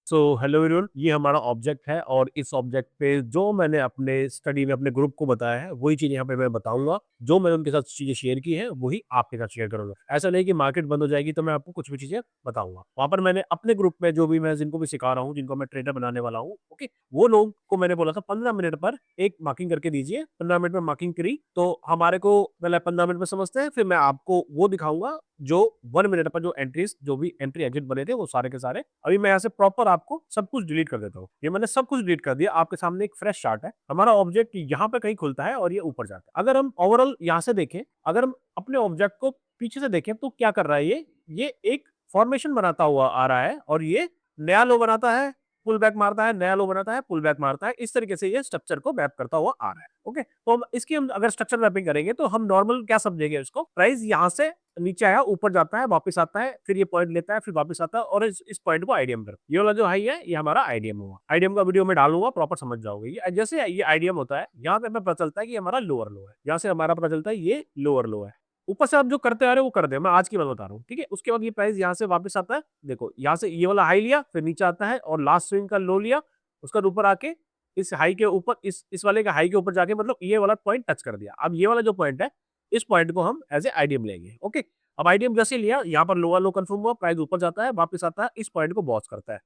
So hello everyone, ये हमारा object है और इस ऑब्जेक्ट पे जो मैंने अपने स्टडी में अपने ग्रुप को बताया है वही चीज़ यहाँ पे मैं बताऊंगा। जो मैंने उनके साथ चीज़ें शेयर की हैं वही आपके साथ शेयर करूंगा। ऐसा नहीं कि मार्केट बंद हो जाएगी तो मैं आपको कुछ भी चीज़ें बताऊंगा। वहाँ पर मैंने अपने ग्रुप में जो भी मैं जिनको भी सिखा रहा हूँ, जिनको मैं ट्रेनर बनाने वाला हूँ, ओके, वो लोग को मैंने बोला था 15 मिनट पर एक मार्किंग करके दीजिए। 15 मिनट में मार्किंग करी तो हमारे को पहले 15 मिनट में समझते हैं, फिर मैं आपको वो दिखाऊंगा जो 1 मिनट पर जो एंट्रीज जो भी एंट्री एग्जिट बने थे वो सारे के सारे। अभी मैं यहाँ से प्रॉपर आपको सब कुछ डिलीट कर देता हूँ। ये मैंने सब कुछ डिलीट कर दिया। आपके सामने एक फ्रेश चार्ट है। हमारा ऑब्जेक्ट यहाँ पे कहीं खुलता है और ये ऊपर जाता है। अगर हम ओवरऑल यहाँ से देखें, अगर हम अपने ऑब्जेक्ट को पीछे से देखें तो क्या कर रहा है, ये एक फॉर्मेशन बनाता हुआ आ रहा है और ये नया लो बनाता है, पुल बैक मारता है, नया लो बनाता है, पुल बैक मारता है। इस तरीके से ये स्ट्रक्चर को मैप करता हुआ आ रहा है। ओके, तो हम अगर स्ट्रक्चर मैपिंग करेंगे तो हम नॉर्मल क्या समझेंगे इसको, प्राइस यहाँ से नीचे आया, ऊपर जाता है, वापस आता है, फिर ये पॉइंट लेता है, फिर वापस आता है और इस पॉइंट को आईडीएम कर, ये वाला जो हाई है ये हमारा आईडीएम हुआ। आईडीएम का वीडियो में डालूंगा, प्रॉपर समझ जाओगे। ये जैसे ये आईडीएम होता है, यहाँ पे हमें पता चलता है कि हमारा लोअर लो है। यहाँ से हमारा पता चलता है ये लोअर लो है। ऊपर से आप जो करते आ रहे हो वो कर दे, मैं आज की बात बता रहा हूँ, ठीक है। उसके बाद ये प्राइस यहाँ से वापस आता है, देखो यहाँ से ये वाला हाई लिया, फिर नीचे आता है और लास्ट स्विंग का लो लिया, उसका ऊपर आके इस हाई के ऊपर, इस वाले का हाई के ऊपर जाके मतलब ये वाला पॉइंट टच कर दिया। अब ये वाला जो पॉइंट है, इस पॉइंट को हम एज ए आईडीएम लेंगे। ओके, अब आईडीएम जैसे लिया, यहाँ पर लोअर लो कंफर्म हुआ, प्राइस ऊपर जाता है, वापस आता है, इस पॉइंट को बॉस करता है।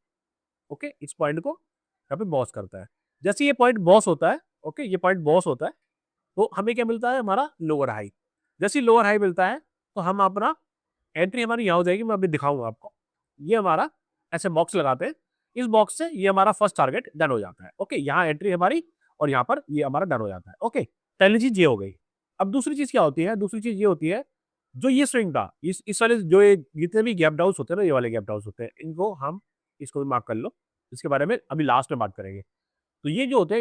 ओके, इस पॉइंट को यहाँ पे बॉस करता है। जैसे ये पॉइंट बॉस होता है, ओके, ये पॉइंट बॉस होता है, तो हमें क्या मिलता है, हमारा लोअर हाई। जैसे लोअर हाई मिलता है तो हम अपना एंट्री हमारी यहाँ हो जाएगी। मैं अभी दिखाऊंगा आपको। ये हमारा ऐसे बॉक्स लगाते हैं, इस बॉक्स से ये हमारा फर्स्ट टारगेट डन हो जाता है। ओके, यहाँ एंट्री हमारी और यहाँ पर ये हमारा डन हो जाता है। ओके, पहली चीज ये हो गई। अब दूसरी चीज क्या होती है, दूसरी चीज ये होती है, जो ये स्विंग था, इस वाले जो ये जितने भी गैप डाउन होते हैं ना, ये वाले गैप डाउन होते हैं, इनको हम, इसको भी मार्क कर लो। इसके बारे में अभी लास्ट में बात करेंगे। तो ये जो होते हैं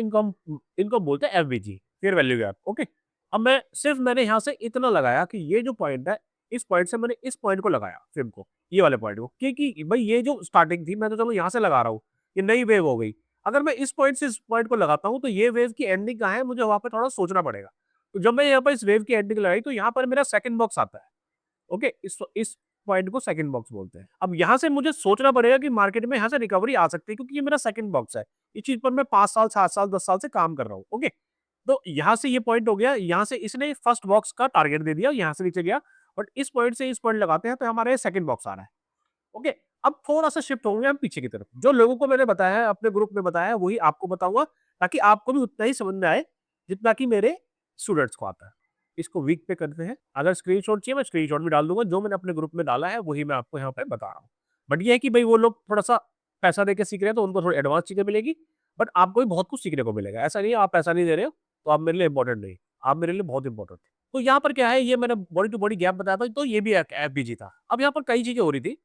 इनको बोलते हैं FVG, fair value gap. Okay, अब मैंने यहाँ से इतना लगाया कि ये जो पॉइंट है, इस पॉइंट से मैंने इस पॉइंट को लगाया, फिर को ये वाले पॉइंट को, क्योंकि भाई ये जो स्टार्टिंग थी, मैं तो चलो यहाँ से लगा रहा हूँ, ये नई वेव हो गई। अगर मैं इस पॉइंट से इस पॉइंट को लगाता हूँ तो ये वेव की एंडिंग कहाँ है, मुझे वहां पर थोड़ा सोचना पड़ेगा। तो जब मैं यहाँ पर इस वेव की एंडिंग लगाई तो यहाँ पर मेरा सेकंड बॉक्स आता है। ओके, इस पॉइंट को सेकंड बॉक्स बोलते हैं। अब यहाँ से मुझे सोचना पड़ेगा कि मार्केट में यहाँ से रिकवरी आ सकती है, क्योंकि ये मेरा सेकंड बॉक्स है। इस चीज पर मैं 5 साल, 7 साल, 10 साल से काम कर रहा हूँ। ओके, तो यहाँ से ये पॉइंट हो गया, यहाँ से इसने फर्स्ट बॉक्स का टारगेट दे दिया, यहाँ से नीचे गया, बट इस पॉइंट से इस पॉइंट लगाते हैं तो हमारे सेकंड बॉक्स आ रहा है। ओके, अब थोड़ा सा शिफ्ट होंगे हम पीछे की तरफ। जो लोगों को मैंने बताया है, अपने ग्रुप में बताया है, वही आपको बताऊंगा, ताकि आपको भी उतना ही समझ में आए जितना कि मेरे स्टूडेंट्स को आता है। इसको वीक पे करते हैं। अगर स्क्रीनशॉट चाहिए मैं स्क्रीनशॉट भी डाल दूंगा, जो मैंने अपने ग्रुप में डाला है वही मैं आपको यहाँ पे बता रहा हूँ। बट ये है कि भाई वो लोग थोड़ा सा पैसा देके सीख रहे हैं तो उनको थोड़ी एडवांस चीजें मिलेगी, बट आपको भी बहुत कुछ सीखने को मिलेगा। ऐसा नहीं है आप पैसा नहीं दे रहे हो तो आप मेरे लिए इंपॉर्टेंट नहीं, आप मेरे लिए बहुत इंपॉर्टेंट। तो यहाँ पर क्या है, ये मैंने बॉडी टू बॉडी गैप बताया था, तो ये भी एफबीजी था। अब यहाँ पर कई चीजें हो रही थी,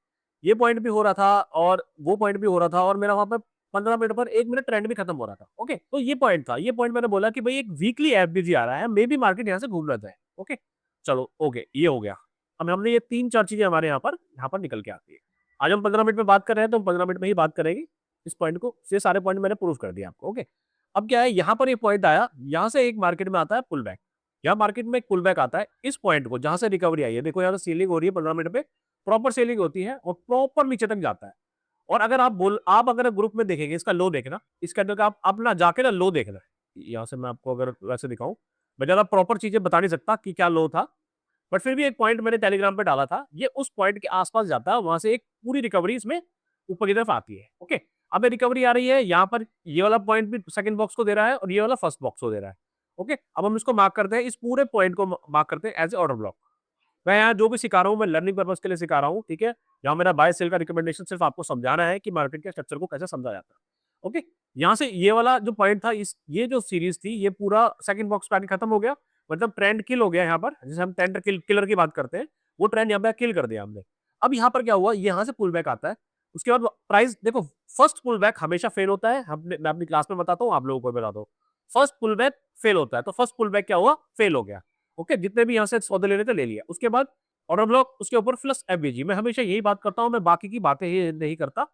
ये पॉइंट भी हो रहा था और वो पॉइंट भी हो रहा था, और मेरा वहां पर 15 मिनट पर 1 मिनट ट्रेंड भी खत्म हो रहा था। ओके, तो ये पॉइंट था, ये पॉइंट मैंने बोला कि भाई एक वीकली एफबीजी आ रहा है, मे बी मार्केट यहाँ से घूम रहा था। ओके, चलो ओके, ये हो गया। अब हमने ये 3-4 चीजें हमारे यहाँ पर निकल के आती है। आज हम 15 मिनट में बात कर रहे हैं तो हम 15 मिनट में ही बात करेंगे इस पॉइंट को। ये सारे पॉइंट मैंने प्रूव कर दिया आपको। ओके, अब क्या है, यहाँ पर एक पॉइंट आया, यहाँ से एक मार्केट में आता है पुल बैक। यहाँ मार्केट में एक पुल बैक आता है, इस पॉइंट को जहां से रिकवरी आई है, देखो यहाँ से सेलिंग हो रही है 15 मिनट पे, प्रॉपर सेलिंग होती है और प्रॉपर नीचे तक जाता है। और आप अगर ग्रुप में देखेंगे, इसका लो देखना, इसके अंदर का आप अपना जाके ना लो देखना। यहाँ से मैं आपको अगर वैसे दिखाऊं, मैं ज्यादा प्रॉपर चीजें बता नहीं सकता कि क्या लो था, बट फिर भी एक पॉइंट मैंने टेलीग्राम पे डाला था, ये उस पॉइंट के आसपास जाता है, वहां से एक पूरी रिकवरी इसमें ऊपर की तरफ आती है। ओके, अब ये रिकवरी आ रही है, यहाँ पर ये वाला पॉइंट भी सेकंड बॉक्स को दे रहा है और ये वाला फर्स्ट बॉक्स को दे रहा है। ओके, अब हम इसको मार्क करते हैं, इस पूरे पॉइंट को मार्क करते हैं एज ए ऑर्डर ब्लॉक। मैं यहाँ जो भी सिखा रहा हूँ, मैं लर्निंग पर्पज के लिए सिखा रहा हूँ, ठीक है। यहाँ मेरा बाय सेल का रिकमेंडेशन सिर्फ आपको समझाना है कि मार्केट के स्ट्रक्चर को कैसे समझा जाता है। ओके, यहाँ से ये वाला जो पॉइंट था, इस ये जो सीरीज थी, ये पूरा सेकंड बॉक्स पैटर्न खत्म हो गया, मतलब ट्रेंड किल हो गया। यहाँ पर जैसे हम ट्रेंड किलर की बात करते हैं, वो ट्रेंड यहाँ पे किल कर दिया हमने। अब यहाँ पर क्या हुआ, यहाँ से पुल बैक आता है, उसके बाद प्राइस देखो, फर्स्ट पुल बैक हमेशा फेल होता है। मैं अपनी क्लास में बताता हूँ, आप लोगों को बताता हूँ। फर्स्ट पुल बैक फेल होता है, तो फर्स्ट पुल बैक क्या हुआ, फेल हो गया। ओके, जितने भी यहाँ से सौदे ले रहे थे ले लिया, उसके बाद ऑर्डर ब्लॉक, उसके ऊपर प्लस एफबीजी। मैं हमेशा यही बात करता हूँ, मैं बाकी की बातें ही नहीं करता,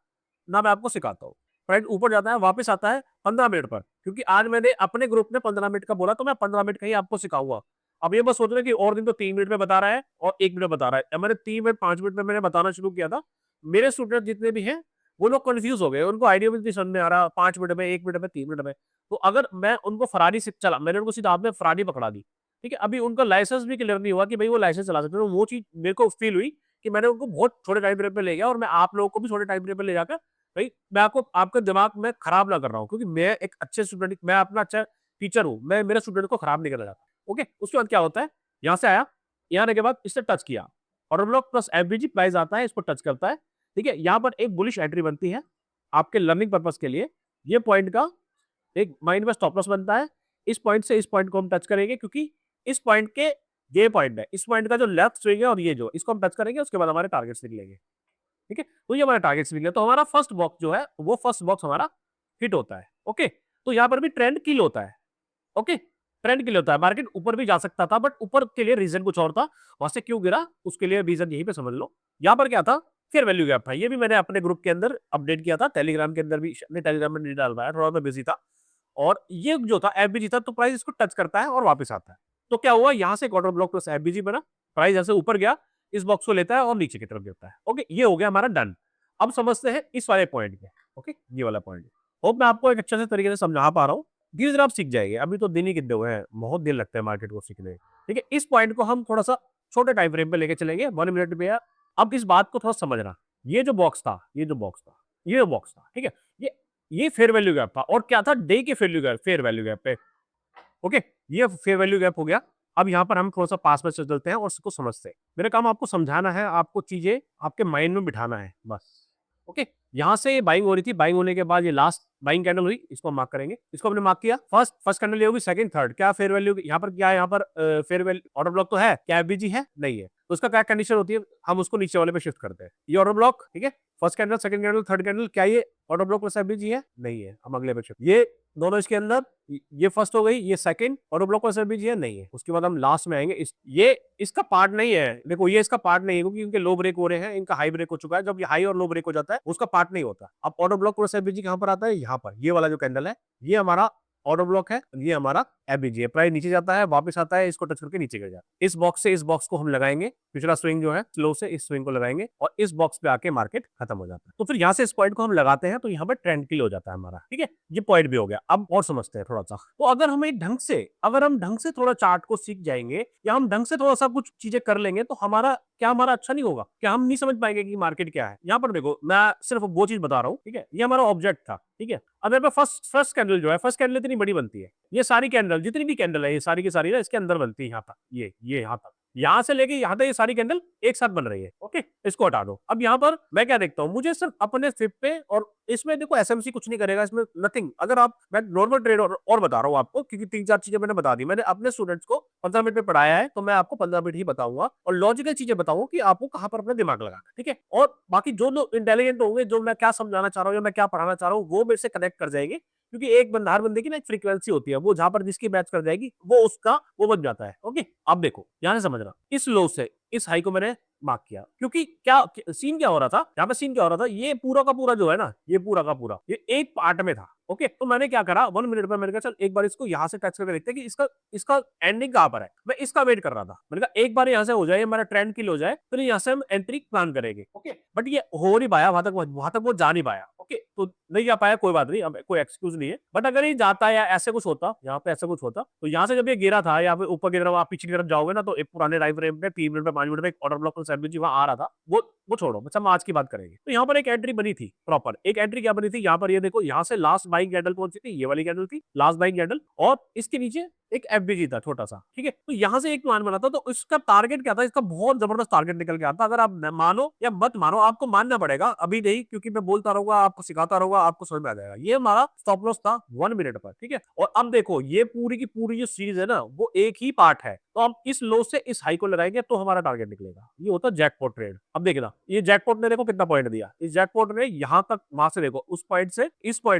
ना मैं आपको सिखाता हूँ। प्राइस ऊपर जाता है, वापस आता है 15 मिनट पर, क्योंकि आज मैंने अपने ग्रुप में 15 मिनट का बोला, तो मैं 15 मिनट का ही आपको सिखाऊंगा। अब ये बस सोच रहे कि और दिन तो 3 मिनट में बता रहा है और 1 मिनट बता रहा है। मैंने 3 मिनट 5 मिनट में मैंने बताना शुरू किया था। मेरे स्टूडेंट जितने भी हैं वो लोग कंफ्यूज हो गए, उनको आइडिया भी नहीं समझ में आ रहा, 5 मिनट में, 1 मिनट में, 3 मिनट में। तो अगर मैं उनको फरारी से चला, मैंने उनको सीधा हाथ में फरारी पकड़ा दी, ठीक है? अभी उनका लाइसेंस भी क्लियर नहीं हुआ कि भाई वो लाइसेंस चला सकते हैं। तो वो चीज़ मेरे को फील हुई कि मैंने उनको बहुत छोटे टाइम फ्रेम पे ले गया, और मैं आप लोगों को भी छोटे टाइम फ्रेम पे ले जाकर भाई मैं आपको आपका दिमाग मैं खराब ना कर रहा हूँ, क्योंकि मैं एक अच्छे स्टूडेंट, मैं अपना अच्छा टीचर हूँ, मैं मेरे स्टूडेंट को खराब नहीं करना चाहता। ओके, उसके बाद क्या होता है, यहाँ से आया, यहाँ आने के बाद इससे टच किया, order block plus FBG price आता है, इसको टच करता है, ठीक है? यहाँ पर एक बुलिश एंट्री बनती है आपके लर्निंग पर्पस के लिए। ये पॉइंट का एक माइंड में स्टॉप लॉस बनता है। इस पॉइंट से इस पॉइंट को हम टच करेंगे, क्योंकि इस पॉइंट के ये पॉइंट है, इस पॉइंट का जो लेफ्ट स्विंग है और ये जो इसको हम टच करेंगे, उसके बाद हमारे टारगेट्स निकलेंगे, ठीक है? तो ये हमारा टारगेट्स निकले, तो हमारा फर्स्ट बॉक्स जो है वो फर्स्ट बॉक्स हमारा हिट होता है। ओके, तो यहाँ पर भी ट्रेंड किल होता है। ओके, ट्रेंड किल होता है, मार्केट ऊपर भी जा सकता था, बट ऊपर के लिए रीजन कुछ और था, वहां से क्यों गिरा उसके लिए रीजन यहीं पे समझ लो। यहाँ पर क्या था, फेयर वैल्यू गैप था। ये भी मैंने अपने ग्रुप के अंदर अपडेट किया था, टेलीग्राम के अंदर भी, टेलीग्राम में नहीं डाल पाया, थोड़ा मैं बिजी था। और ये जो था एफबीजी था, तो प्राइस इसको टच करता है और वापस आता है। तो क्या हुआ, यहाँ से क्वार्टर ब्लॉक प्लस एफबीजी बना, प्राइस ऐसे ऊपर गया, इस बॉक्स को लेता है और नीचे की तरफ गिरता है। ओके, ये हो गया हमारा डन। अब समझते हैं इस वाले पॉइंट पे। ओके, ये वाला पॉइंट, होप मैं आपको एक अच्छे से तरीके से समझा पा रहा हूँ। धीरे धीरे आप सीख जाएंगे, अभी तो दिन ही कितने हुए हैं, बहुत दिन लगते हैं मार्केट को सीखने। ठीक है, इस पॉइंट को हम थोड़ा सा छोटे टाइम फ्रेम पे लेके चलेंगे, 1 मिनट पे यार। अब इस बात को थोड़ा समझना, ये जो बॉक्स था, ये जो बॉक्स था, ये जो बॉक्स था, ठीक है, ये फेयर वैल्यू गैप था, और क्या था, डे के फेयर वैल्यू गैप पे। ओके, ये फेयर वैल्यू गैप हो गया। अब यहाँ पर हम थोड़ा सा पास में चलते हैं और उसको समझते हैं। मेरा काम आपको समझाना है, आपको चीजें आपके माइंड में बिठाना है बस। ओके, यहाँ से बाइंग हो रही थी, बाइंग होने के बाद ये लास्ट बाइंग कैंडल हुई, इसको हम मार्क करेंगे, इसको हमने मार्क किया। फर्स्ट कैंडल ये होगी, सेकंड थर्ड, क्या फेयर वैल्यू, यहाँ पर क्या है, यहाँ पर फेयर वैल्यू ऑर्डर ब्लॉक तो है, क्या एफबीजी है, नहीं है, तो उसका क्या कंडीशन होती है, हम उसको नीचे वाले पे शिफ्ट करते हैं। ये ऑर्डर ब्लॉक, ठीक है, first candle, second candle, third candle, क्या ये ऑर्डर ब्लॉक प्लस एफबीजी है, नहीं है, हम अगले पे शिफ्ट। ये दोनों इसके अंदर, ये फर्स्ट हो गई, ये second order block plus FBG है, नहीं है, उसके बाद हम लास्ट में आएंगे, ये इसका पार्ट नहीं है, देखो ये इसका पार्ट नहीं है, क्योंकि इनके लो ब्रेक हो रहे हैं, इनका हाई ब्रेक हो चुका है। जब ये हाई और लो ब्रेक हो जाता है, उसका पार्ट नहीं होता। अब ऑर्डर ब्लॉक प्लस एफबीजी कहां पर आता है, यहाँ पर, ये वाला जो कैंडल है, ये हमारा ऑर्डर ब्लॉक है, ये हमारा एफबीजी है। प्राइस नीचे जाता है, वापस आता है, इसको टच करके नीचे गिर जाता है। इस बॉक्स से इस बॉक्स को हम लगाएंगे, पिछला स्विंग जो है स्लो से इस स्विंग को लगाएंगे, और इस बॉक्स पे आके मार्केट खत्म हो जाता है। तो फिर यहाँ से इस पॉइंट को हम लगाते हैं, तो यहाँ पर ट्रेंड किल हो जाता है हमारा, ठीक है, ये पॉइंट भी हो गया। अब और समझते हैं थोड़ा सा, तो अगर हम ढंग से थोड़ा चार्ट को सीख जाएंगे, या हम ढंग से थोड़ा सा कुछ चीजें कर लेंगे, तो हमारा अच्छा नहीं होगा, क्या हम नहीं समझ पाएंगे कि मार्केट क्या है। यहाँ पर देखो, मैं सिर्फ वो चीज बता रहा हूँ, ठीक है, ये हमारा ऑब्जेक्ट था, ठीक है। अब मेरे पास फर्स्ट कैंडल जो है, फर्स्ट कैंडल इतनी बड़ी बनती है, ये सारी कैंडल, जितनी भी कैंडल है, ये सारी की सारी ना इसके अंदर बनती है, यहाँ तक, ये यहाँ तक, यहाँ से लेके यहाँ तक ये सारी कैंडल एक साथ बन रही है। ओके, इसको हटा दो। अब यहाँ पर मैं क्या देखता हूँ, मुझे सिर्फ अपने फ्लिप पे, और इसमें देखो एसएमसी कुछ नहीं करेगा, इसमें नथिंग। अगर आप, मैं नॉर्मल ट्रेड और बता रहा हूँ आपको, क्योंकि 3-4 चीजें मैंने बता दी, मैंने अपने स्टूडेंट्स को 15 मिनट में पढ़ाया है, तो मैं आपको 15 मिनट ही बताऊंगा, और लॉजिकल चीजें बताऊंगा कि आपको कहाँ पर अपना दिमाग लगाना, ठीक है। और बाकी जो लोग इंटेलिजेंट होंगे, जो मैं क्या समझाना चाह रहा हूँ या मैं क्या पढ़ाना चाह रहा हूँ, वो मेरे से कनेक्ट कर जाएंगे, क्योंकि एक बंदा, हर बंदे की ना एक फ्रीक्वेंसी होती है, वो जहां पर जिसकी मैच कर जाएगी, वो बन जाता है। ओके, अब देखो यहां से समझना, इस लो से इस हाई को मैंने मार्क किया, क्योंकि सीन क्या हो रहा था, यहाँ पे सीन क्या हो रहा था, ये पूरा का पूरा जो है ना, ये पूरा का पूरा ये एक पार्ट में था। ओके, तो मैंने क्या करा, 1 मिनट पर मैंने कहा चल एक बार इसको यहाँ से टच करके देखते हैं कि इसका इसका एंडिंग कहाँ पर है। मैं इसका वेट कर रहा था, मैंने कहा एक बार यहाँ से हो जाए, हमारा ट्रेंड किल हो जाए, फिर यहाँ से हम एंट्री प्लान करेंगे। ओके, बट ये हो नहीं पाया, वहां तक वो जा नहीं पाया। ओके, तो नहीं जा पाया, कोई बात नहीं, अब कोई एक्सक्यूज नहीं है, बट अगर ये जाता या ऐसे कुछ होता, यहाँ पे ऐसा कुछ होता, तो यहाँ से जब ये गिरा था, या फिर ऊपर की तरफ आप पीछे की तरफ जाओगे ना, तो एक पुराने टाइम फ्रेम पे 3 मिनट में, 5 मिनट में ऑर्डर ब्लॉक वहां आ रहा था, वो छोड़ो, बस हम आज की बात करेंगे। तो यहाँ पर एक एंट्री बनी थी, प्रॉपर एक एंट्री क्या बनी थी, यहाँ पर ये देखो, यहाँ से लास्ट बाइंग कैंडल कौन सी थी, ये वाली कैंडल थी, लास्ट बाइंग कैंडल, और इसके नीचे एक एफबीजी था छोटा सा, ठीक है। तो यहाँ से एक प्लान बना था, तो इसका टारगेट क्या था, इसका बहुत जबरदस्त टारगेट निकल के आता। अगर आप मानो या मत मानो, आपको मानना पड़ेगा, अभी नहीं, क्योंकि मैं बोलता रहूंगा, आपको सिखाता रहूंगा, आपको समझ में आ जाएगा। ये हमारा स्टॉप लॉस था 1 मिनट पर, ठीक है। और अब देखो, ये पूरी की पूरी जो सीरीज है ना, वो एक ही पार्ट है, तो हम इस लो से इस हाई को लगाएंगे, तो हमारा टारगेट निकलेगा। ये होता है जैकपॉट ट्रेड। अब देखना, ये जैकपॉट ने देखो कितना पॉइंट दिया, इस जैकपॉट ने यहाँ तक, वहां से देखो, उस पॉइंट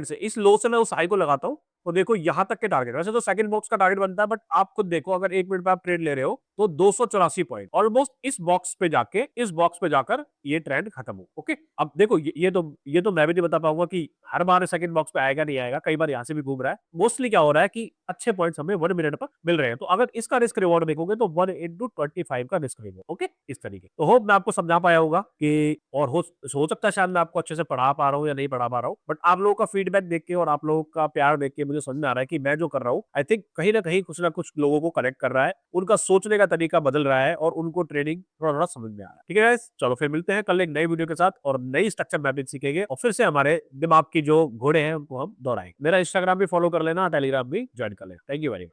से इस लो से मैं उस हाई को लगाता हूँ, तो देखो यहाँ तक के टारगेट, वैसे तो सेकंड बॉक्स का टारगेट बनता है, बट आप खुद देखो, अगर 1 मिनट पे आप ट्रेड ले रहे हो, तो 284 पॉइंट ऑलमोस्ट इस बॉक्स पे जाके, इस बॉक्स पे जाकर ये ट्रेंड खत्म हो। ओके, अब देखो ये तो मैं भी नहीं बता पाऊंगा कि हर बार सेकंड बॉक्स पे आएगा नहीं आएगा, कई बार यहाँ से भी घूम रहा है। मोस्टली क्या हो रहा है कि अच्छे पॉइंट्स हमें 1 मिनट पर मिल रहे हैं, तो अगर इसका रिस्क रिवॉर्ड देखोगे तो 1 into 25 का रिस्क रिवॉर्ड। ओके, इस तरीके। तो होप मैं आपको समझा पाया होगा कि, और हो सकता है शायद मैं आपको अच्छे से पढ़ा पा रहा हूँ या नहीं पढ़ा पा रहा हूँ, बट आप लोगों का फीडबैक देख के और आप लोगों का प्यार देख के मुझे समझ में आ रहा है कि मैं जो कर रहा हूँ आई थिंक कहीं ना कुछ लोगों को कनेक्ट कर रहा है, उनका सोचने का तरीका बदल रहा है और उनको ट्रेनिंग थोड़ा थोड़ा समझ में आ रहा है। ठीक है गाइस, चलो फिर मिलते हैं कल एक नई वीडियो के साथ और नई स्ट्रक्चर मैपिंग सीखेंगे और फिर से हमारे दिमाग की जो घोड़े हैं उनको हम दौड़ाएंगे। मेरा इंस्टाग्राम भी फॉलो कर लेना, टेलीग्राम भी ज्वाइन कर लेना। Thank you very much.